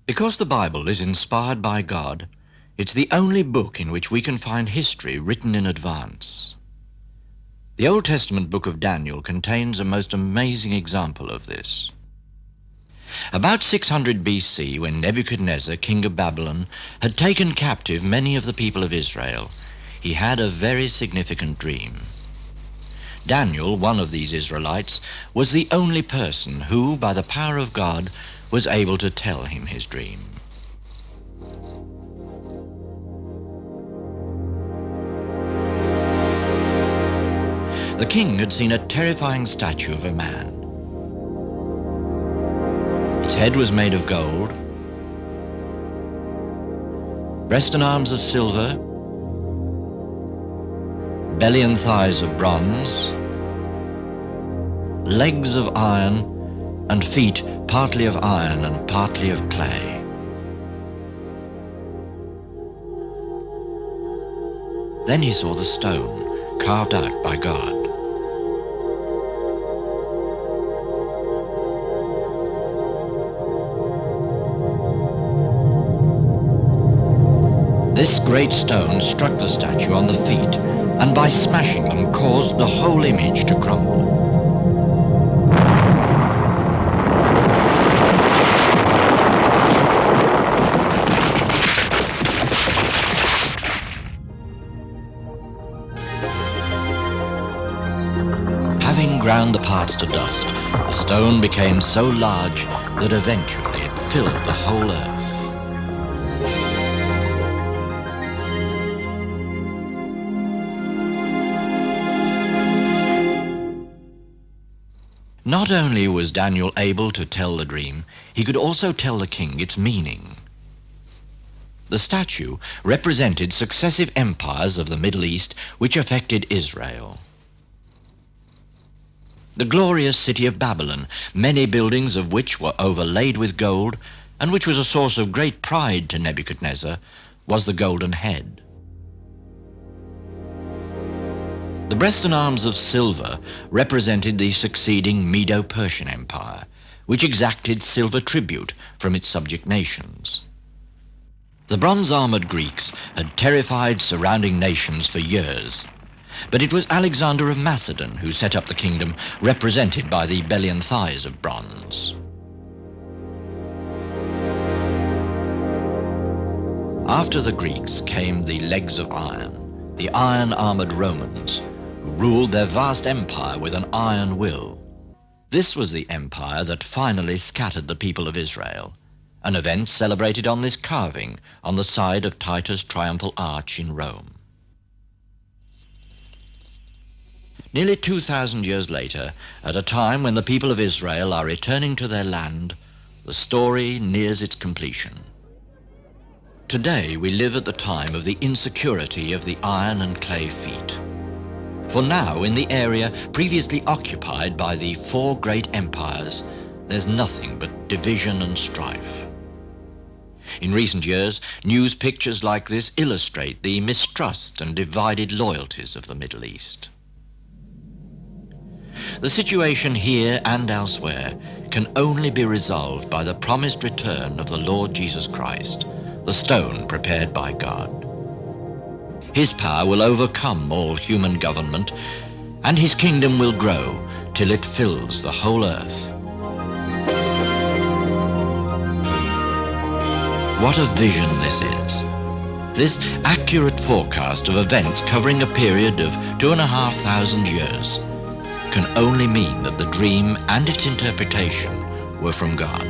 Because the Bible is inspired by God, it's the only book in which we can find history written in advance. The Old Testament book of Daniel contains a most amazing example of this. About 600 BC, when Nebuchadnezzar, king of Babylon, had taken captive many of the people of Israel, he had a very significant dream. Daniel, one of these Israelites, was the only person who, by the power of God, was able to tell him his dream. The king had seen a terrifying statue of a man. Its head was made of gold, breast and arms of silver, belly and thighs of bronze, legs of iron, and feet partly of iron and partly of clay. Then he saw the stone carved out by God. This great stone struck the statue on the feet, and by smashing them caused the whole image to crumble. Having ground the parts to dust, the stone became so large that eventually it filled the whole earth. Not only was Daniel able to tell the dream, he could also tell the king its meaning. The statue represented successive empires of the Middle East which affected Israel. The glorious city of Babylon, many buildings of which were overlaid with gold, and which was a source of great pride to Nebuchadnezzar, was the golden head. The breast and arms of silver represented the succeeding Medo-Persian Empire, which exacted silver tribute from its subject nations. The bronze-armored Greeks had terrified surrounding nations for years, but it was Alexander of Macedon who set up the kingdom, represented by the belly and thighs of bronze. After the Greeks came the legs of iron, the iron-armored Romans, who ruled their vast empire with an iron will. This was the empire that finally scattered the people of Israel, an event celebrated on this carving on the side of Titus' triumphal arch in Rome. Nearly 2,000 years later, at a time when the people of Israel are returning to their land, the story nears its completion. Today we live at the time of the insecurity of the iron and clay feet. For now, in the area previously occupied by the four great empires, there's nothing but division and strife. In recent years, news pictures like this illustrate the mistrust and divided loyalties of the Middle East. The situation here and elsewhere can only be resolved by the promised return of the Lord Jesus Christ, the stone prepared by God. His power will overcome all human government, and his kingdom will grow till it fills the whole earth. What a vision this is! This accurate forecast of events covering a period of 2,500 years can only mean that the dream and its interpretation were from God.